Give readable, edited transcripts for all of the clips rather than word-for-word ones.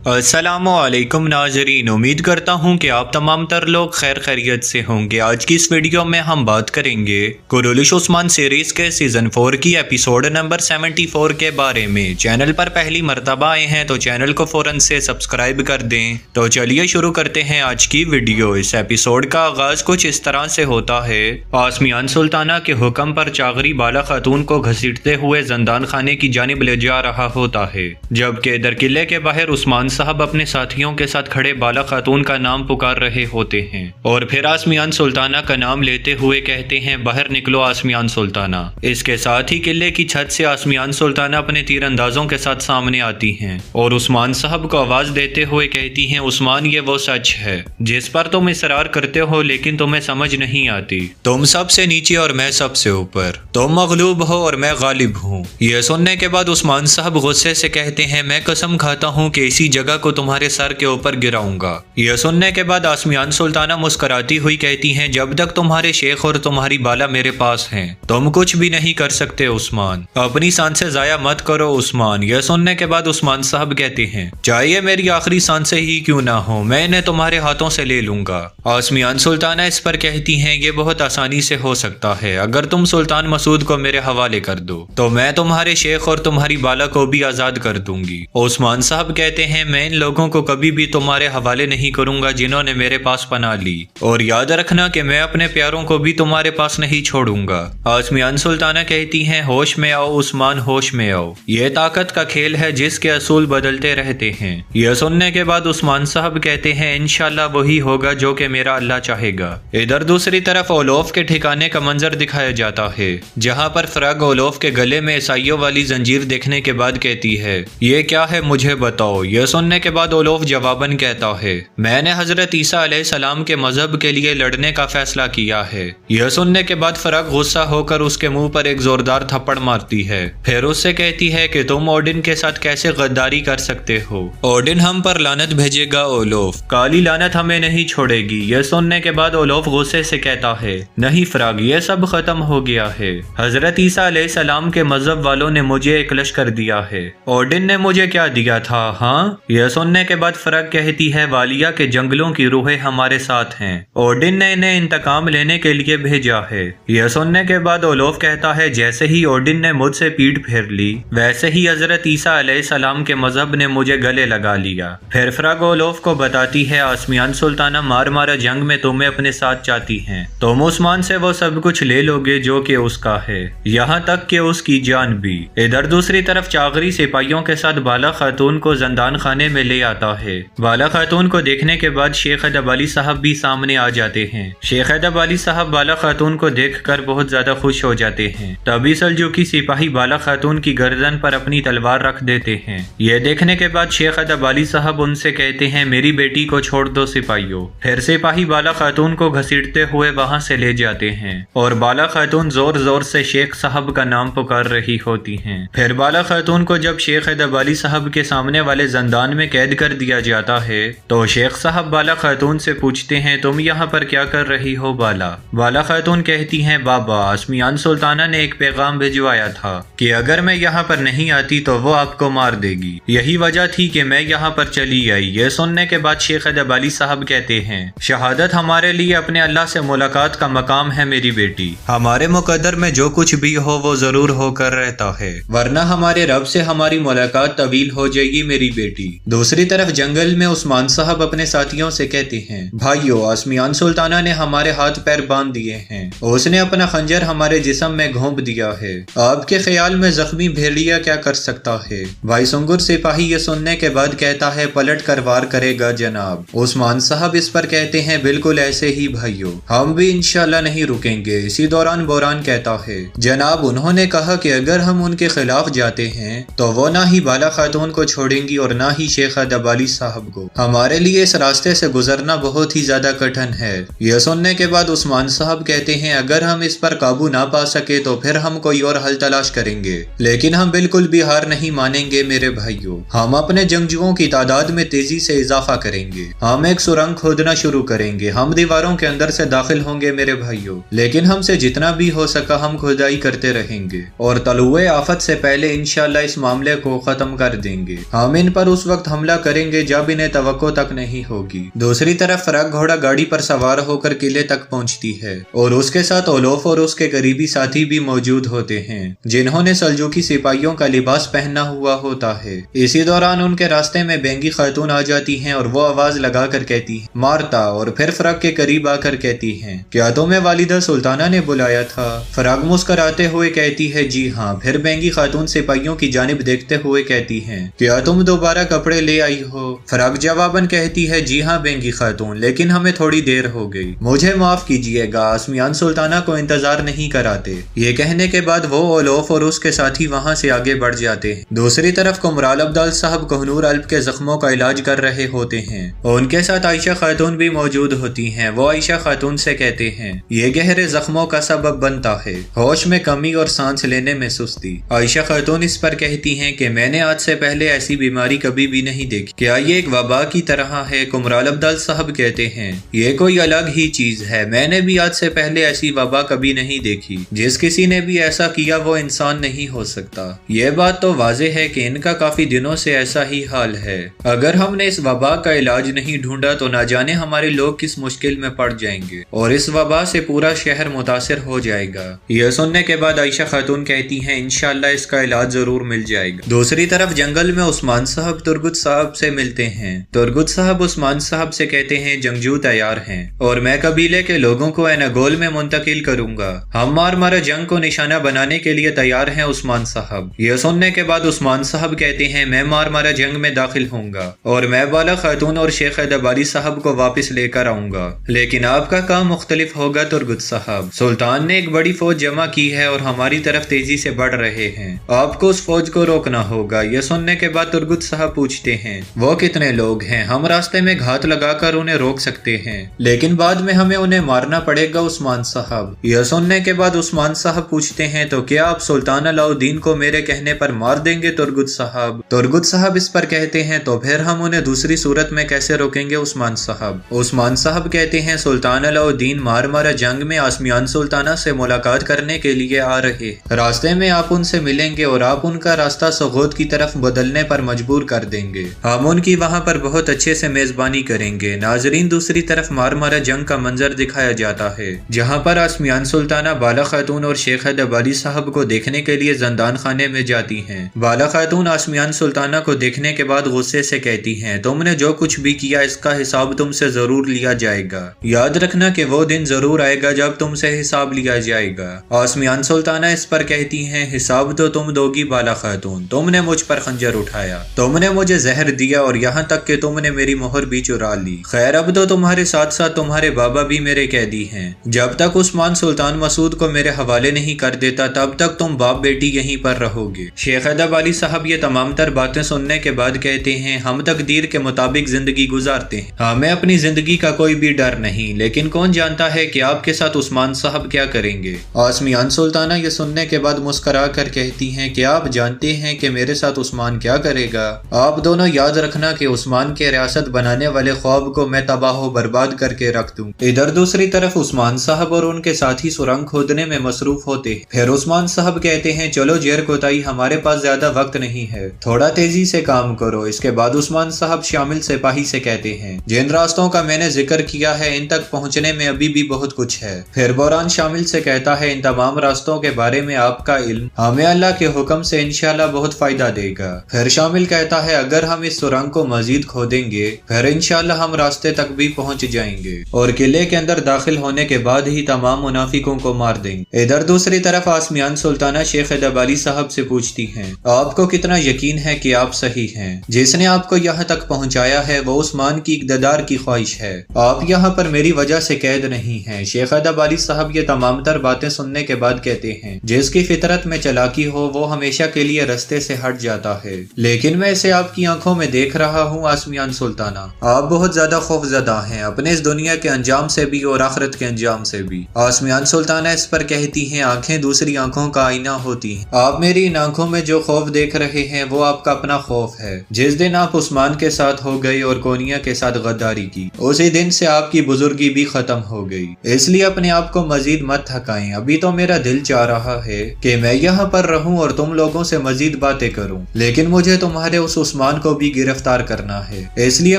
अस्सलाम वालेकुम नाजरीन, उम्मीद करता हूँ कि आप तमाम तर लोग खैर खैरियत से होंगे। आज की इस वीडियो में हम बात करेंगे कुरैश उस्मान सीरीज के सीजन 4 की एपिसोड नंबर 74 के बारे में। चैनल पर पहली मर्तबा आए हैं तो चैनल को फौरन से सब्सक्राइब कर दें। तो चलिए शुरू करते हैं आज की वीडियो। इस एपिसोड का आगाज कुछ इस तरह से होता है। आसमियान सुल्ताना के हुक्म पर चागरी बाला खातून को घसीटते हुए जंदान खाने की जानिब ले जा रहा होता है, जबकि दर किले के बाहर उस्मान साहब अपने साथियों के साथ खड़े बाला खातून का नाम पुकार रहे होते हैं और फिर आसमियान सुल्ताना का नाम लेते हुए कहते हैं, बाहर निकलो आसमियान सुल्ताना। इसके साथ ही किले की छत से आसमियान सुल्ताना अपने तीरंदाजों के साथ सामने आती हैं और उस्मान साहब को आवाज देते हुए कहती हैं, उस्मान ये वो सच है जिस पर तुम इसरार करते हो लेकिन तुम्हें समझ नहीं आती। तुम सबसे नीचे और मैं सबसे ऊपर, तुम मगलूब हो और मैं गालिब हूँ। यह सुनने के बाद उस्मान साहब गुस्से से कहते हैं, मैं कसम खाता हूँ कि इसी जगह को तुम्हारे सर के ऊपर गिराऊंगा। यह सुनने के बाद आसमियान सुल्ताना मुस्कुराती हुई कहती हैं, जब तक तुम्हारे शेख और तुम्हारी बाला मेरे पास हैं तुम कुछ भी नहीं कर सकते उस्मान, अपनी सांसें जाया मत करो उस्मान। यह सुनने के बाद उस्मान साहब कहते हैं, चाहे मेरी आखिरी सांसें ही क्यों ना हो, मैं इन्हें तुम्हारे हाथों से ले लूंगा। आसमियान सुल्ताना इस पर कहती हैं, ये बहुत आसानी से हो सकता है, अगर तुम सुल्तान मसूद को मेरे हवाले कर दो तो मैं तुम्हारे शेख और तुम्हारी बाला को भी आजाद कर दूंगी। उस्मान साहब कहते हैं, मैं इन लोगों को कभी भी तुम्हारे हवाले नहीं करूंगा जिन्होंने मेरे पास पनाह ली, और याद रखना कि मैं अपने प्यारों को भी तुम्हारे पास नहीं छोड़ूंगा। आसमियान सुल्ताना कहती हैं, होश में आओ उस्मान, होश में आओ, यह ताकत का खेल है जिसके असूल बदलते रहते हैं। यह सुनने के बाद उस्मान साहब कहते हैं, इंशाल्लाह वही होगा जो कि मेरा अल्लाह चाहेगा। इधर दूसरी तरफ ओलोफ के ठिकाने का मंजर दिखाया जाता है, जहाँ पर फ्रग ओलोफ के गले में ईसाइयों वाली जंजीर देखने के बाद कहती है, ये क्या है मुझे बताओ। यह सुनने के बाद ओलोफ जवाबन कहता है, मैंने हजरत ईसा अलैहिस्सलाम के मजहब के लिए लड़ने का फैसला किया है। यह सुनने के बाद फरग गुस्सा होकर उसके मुंह पर एक जोरदार थप्पड़ मारती है, फिर उससे कहती है कि तुम ओडिन के साथ कैसे गद्दारी कर सकते हो, ओडिन हम पर लानत भेजेगा ओलोफ, काली लानत हमें नहीं छोड़ेगी। यह सुनने के बाद ओलोफ गुस्से से कहता है, नहीं फरग, यह सब खत्म हो गया है, हजरत ईसा अलैहिस्सलाम के मजहब वालों ने मुझे एक लश्कर दिया है, ओडिन ने मुझे क्या दिया था। हाँ। यह सुनने के बाद फरग कहती है, वालिया के जंगलों की रूहें हमारे साथ हैं, ओडिन ने इन्हें इंतकाम लेने के लिए भेजा है। यह सुनने के बाद ओलोफ कहता है, जैसे ही ओडिन ने मुझसे पीठ फेर ली वैसे ही हजरत ईसा अलैहिस्सलाम के मजहब ने मुझे गले लगा लिया। फिर फरग ओलोफ को बताती है, आसमियान सुल्ताना मार मारा जंग में तुम्हें अपने साथ चाहती हैं, तुम उस्मान से वो सब कुछ ले लोगे जो कि उसका है, यहाँ तक कि उसकी जान भी। इधर दूसरी तरफ चागरी सिपाहियों के साथ बाला खातून को जंदान खाने में ले आता है। बाला खातून को देखने के बाद शेख अदब अली साहब भी सामने आ जाते हैं। शेख अदब अली साहब बाला खातून को देखकर बहुत ज्यादा खुश हो जाते हैं। तभी सल्जूकी सिपाही बाला खातून की गर्दन पर अपनी तलवार रख देते हैं। यह देखने के बाद शेख अदब अली साहब उनसे कहते हैं, मेरी बेटी को छोड़ दो सिपाहियों। फिर सिपाही बाला खातून को घसीटते हुए वहां से ले जाते हैं और बाला खातून जोर जोर से शेख साहब का नाम पुकार रही होती हैं। फिर बाला खातून को जब शेख अदब अली साहब के सामने वाले जंदान में कैद कर दिया जाता है तो शेख साहब बाला खातून से पूछते हैं, तुम यहाँ पर क्या कर रही हो बाला। बाला खातून कहती हैं, बाबा आसमियान सुल्ताना ने एक पैगाम भिजवाया था कि अगर मैं यहाँ पर नहीं आती तो वो आपको मार देगी, यही वजह थी कि मैं यहाँ पर चली आई। यह सुनने के बाद शेख अदब अली साहब कहते हैं, शहादत हमारे लिए अपने अल्लाह से मुलाकात का मकाम है मेरी बेटी, हमारे मुकद्दर में जो कुछ भी हो वो जरूर होकर रहता है, वरना हमारे रब से हमारी मुलाकात तवील हो जाएगी मेरी बेटी। दूसरी तरफ जंगल में उस्मान साहब अपने साथियों से कहते हैं, भाइयों आसमियान सुल्ताना ने हमारे हाथ पैर बांध दिए हैं, उसने अपना खंजर हमारे जिस्म में घोंप दिया है, आपके ख्याल में जख्मी भेड़िया क्या कर सकता है। भाई सुंगुर सिपाही ये सुनने के बाद कहता है, पलट कर वार करेगा जनाब। उस्मान साहब इस पर कहते हैं, बिल्कुल ऐसे ही भाइयों, हम भी इंशाल्लाह नहीं रुकेंगे। इसी दौरान बोरान कहता है, जनाब उन्होंने कहा कि अगर हम उनके खिलाफ जाते हैं तो वो ना ही बाला खातून को छोड़ेंगी और ना ही शेख अदब अली साहब को, हमारे लिए इस रास्ते से गुजरना बहुत ही ज्यादा कठिन है। यह सुनने के बाद उस्मान साहब कहते हैं, अगर हम इस पर काबू ना पा सके तो फिर हम कोई और हल तलाश करेंगे, लेकिन हम बिल्कुल भी हार नहीं मानेंगे मेरे भाइयों, हम अपने जंगजुओं की तादाद में तेजी से इजाफा करेंगे, हम एक सुरंग खोदना शुरू करेंगे, हम दीवारों के अंदर से दाखिल होंगे मेरे भाइयों, लेकिन हमसे जितना भी हो सका हम खुदाई करते रहेंगे और तलुए आफत से पहले इंशाल्लाह इस मामले को खत्म कर देंगे। हम इन पर उस वक्त हमला करेंगे जब इन्हें तवक्को तक नहीं होगी। दूसरी तरफ फराग घोड़ा गाड़ी पर सवार होकर किले तक पहुंचती है और उसके साथ ओलोफ और उसके करीबी साथी भी मौजूद होते हैं जिन्होंने सल्जूकी सिपाहियों का लिबास पहना हुआ होता है। इसी दौरान उनके रास्ते में बेंगी खातून आ जाती हैं और वो आवाज लगाकर कहती है मारता, और फिर फराग के करीब आकर कहती है क्या तुम्हें वालिदा सुल्ताना ने बुलाया था? फराग मुस्कुराते हुए कहती है जी हाँ। फिर बेंगी खातून सिपाहियों की जानिब देखते हुए कहती है क्या तुम दोबारा कपड़े ले आई हो? फराग जवाबन कहती है जी हाँ बेंगी खातून, लेकिन हमें थोड़ी देर हो गई, मुझे माफ कीजिएगा, आसमियान सुल्ताना को इंतजार नहीं कराते। ये कहने के बाद वो ओलोफ और उसके साथी वहाँ से आगे बढ़ जाते हैं। दूसरी तरफ कुमराल अब्दाल साहब कोहनूर अल्प के जख्मों का इलाज कर रहे होते हैं और उनके साथ आयशा खातून भी मौजूद होती हैं। वो आयशा खातून से कहते हैं ये गहरे जख्मों का सबब बनता है, होश में कमी और सांस लेने में सुस्ती। आयशा खातून इस पर कहती हैं कि मैंने आज से पहले ऐसी बीमारी कभी भी नहीं देखी, क्या ये एक वबा की तरह है? कुमराल अब्दाल साहब कहते हैं ये कोई अलग ही चीज है, मैंने भी आज से पहले ऐसी वबा कभी नहीं देखी, जिस किसी ने भी ऐसा किया वो इंसान नहीं हो सकता। ये बात तो वाज़ेह है कि इनका काफी दिनों से ऐसा ही हाल है। अगर हमने इस वबा का इलाज नहीं ढूंढा तो ना जाने हमारे लोग किस मुश्किल में पड़ जाएंगे और इस वबा से पूरा शहर मुतासिर हो जाएगा। यह सुनने के बाद आयशा खातून कहती हैं इंशाअल्लाह इसका इलाज जरूर मिल जाएगा। दूसरी तरफ जंगल में उस्मान साहब तुर्गुत साहब से मिलते हैं। तुर्गुत साहब उस्मान साहब से कहते हैं जंगजू तैयार हैं और मैं कबीले के लोगों को एनागोल में मुंतकिल करूंगा, हम मारा जंग को निशाना बनाने के लिए तैयार हैं उस्मान साहब। यह सुनने के बाद उस्मान साहब कहते हैं मैं मारा जंग में दाखिल होऊंगा और मैं बाला खातून और शेख अदबाली साहब को वापस लेकर आऊंगा, लेकिन आपका काम मुख्तलिफ होगा तुर्गुत साहब। सुल्तान ने एक बड़ी फौज जमा की है और हमारी तरफ तेजी से बढ़ रहे हैं, आपको उस फौज को रोकना होगा। यह सुनने के बाद तुर्गुत साहब पूछते हैं वो कितने लोग हैं? हम रास्ते में घात लगाकर उन्हें रोक सकते हैं, लेकिन बाद में हमें उन्हें मारना पड़ेगा उस्मान साहब। यह सुनने के बाद उस्मान साहब पूछते हैं तो क्या आप सुल्तान अलाउद्दीन को मेरे कहने पर मार देंगे तुर्गुत साहब? तुर्गुत साहब इस पर कहते हैं तो फिर हम उन्हें दूसरी सूरत में कैसे रोकेंगे उस्मान साहब? उस्मान साहब कहते हैं सुल्तान अलाउद्दीन मारा जंग में आसमियान सुल्ताना से मुलाकात करने के लिए आ रहे, रास्ते में आप उनसे मिलेंगे और आप उनका रास्ता सगोद की तरफ बदलने पर मजबूर कर देंगे, हम उनकी वहाँ पर बहुत अच्छे से मेजबानी करेंगे। नाजरीन दूसरी तरफ मारा जंग का मंजर दिखाया जाता है जहाँ पर आसमियान सुल्ताना बाला खातून और शेख अदबाली साहब को देखने के लिए जंदान खाने में जाती हैं। बाला खातून आसमियान सुल्ताना को देखने के बाद गुस्से से कहती हैं तुमने जो कुछ भी किया इसका हिसाब तुमसे जरूर लिया जाएगा, याद रखना कि वो दिन जरूर आएगा जब तुमसे हिसाब लिया जाएगा। आसमियान सुल्ताना इस पर कहती हैं हिसाब तो तुम दोगी बाला खातून, तुमने मुझ पर खंजर उठाया, तुमने मुझे जहर दिया और यहाँ तक कि तुमने मेरी मोहर भी चुरा ली। खैर अब तो तुम्हारे साथ साथ तुम्हारे बाबा भी मेरे कैदी हैं, जब तक उस्मान सुल्तान मसूद को मेरे हवाले नहीं कर देता तब तक तुम बाप बेटी यहीं पर रहोगे। शेख अदबाली साहब ये तमाम तर बातें सुनने के बाद कहते हैं हम तकदीर के मुताबिक जिंदगी गुजारते हैं, हमें अपनी जिंदगी का कोई भी डर नहीं, लेकिन कौन जानता है कि आपके साथ उस्मान साहब क्या करेंगे। आसमियान सुल्ताना ये सुनने के बाद मुस्कुरा कर कहती हैं कि आप जानते हैं कि मेरे साथ उस्मान क्या करेगा। आप दोनों याद रखना कि उस्मान के रियासत बनाने वाले ख्वाब को मैं तबाह बर्बाद करके रख दूं। इधर दूसरी तरफ उस्मान साहब और उनके साथी सुरंग खोदने में मसरूफ होते हैं। फिर उस्मान साहब कहते हैं चलो जेर कोताई, हमारे पास ज्यादा वक्त नहीं है, थोड़ा तेजी से काम करो। इसके बाद उस्मान साहब शामिल सिपाही से कहते हैं जिन रास्तों का मैंने जिक्र किया है इन तक पहुंचने में अभी भी बहुत कुछ है। फिर बोरान शामिल से कहता है इन तमाम रास्तों के बारे में आपका इल्म हमें अल्लाह के हुक्म से इंशाल्लाह बहुत फायदा देगा। फिर शामिल कहता है अगर हम इस सुरंग को मजीद खोदेंगे फिर इंशाल्लाह हम रास्ते तक भी पहुंच जाएंगे और किले के अंदर दाखिल होने के बाद ही तमाम मुनाफिकों को मार देंगे। इधर दूसरी तरफ आसमियान सुल्ताना शेख अदबाली साहब से पूछती हैं आपको कितना यकीन है कि आप सही हैं? जिसने आपको यहाँ तक पहुँचाया है वो उस्मान की इक़्तिदार की ख्वाहिश है, आप यहाँ पर मेरी वजह से कैद नहीं हैं। शेख अदबाली साहब ये तमाम तर बातें सुनने के बाद कहते हैं जिसकी फितरत में चालाकी हो वो हमेशा के लिए रास्ते से हट जाता है, लेकिन मैं इसे आपकी आंखों में देख रहा हूँ आसमियान सुल्ताना, आप बहुत ज्यादा खौफजदा हैं अपने इस दुनिया के अंजाम से भी और आखिरत के अंजाम से भी। आसमियान सुल्ताना इस पर कहती हैं आंखें दूसरी आंखों का आईना होती हैं, आप मेरी इन आंखों में जो खौफ देख रहे हैं वो आपका अपना खौफ है। जिस दिन आप उस्मान के साथ हो गई और कोनिया के साथ गद्दारी की उसी दिन से आपकी बुजुर्गी भी खत्म हो गई, इसलिए अपने आप को मजीद मत थकाएं। अभी तो मेरा दिल चाह रहा है कि मैं यहाँ पर रहूं और तुम लोगों से मजीद बातें करूं, लेकिन मुझे तुम्हारे उस عثمان کو بھی گرفتار کرنا ہے، اس لیے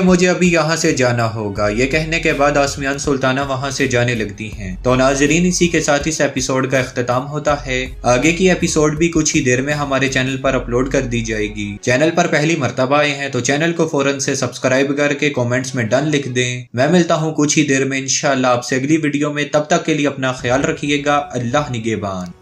مجھے ابھی یہاں سے جانا ہوگا۔ یہ کہنے کے بعد آسمیان سلطانہ وہاں سے جانے لگتی ہیں۔ تو ناظرین، اسی کے ساتھ اس ایپیسوڈ کا اختتام ہوتا ہے۔ آگے کی ایپیسوڈ بھی کچھ ہی دیر میں ہمارے چینل پر اپلوڈ کر دی جائے گی۔ چینل پر پہلی مرتبہ آئے ہیں تو چینل کو فوراً سے سبسکرائب کر کے کومنٹس میں ڈن لکھ دیں۔ میں ملتا ہوں کچھ ہی دیر میں انشاءاللہ آپ سے اگلی ویڈیو میں، تب تک کے لیے اپنا خیال رکھیے گا۔ اللہ نگہبان۔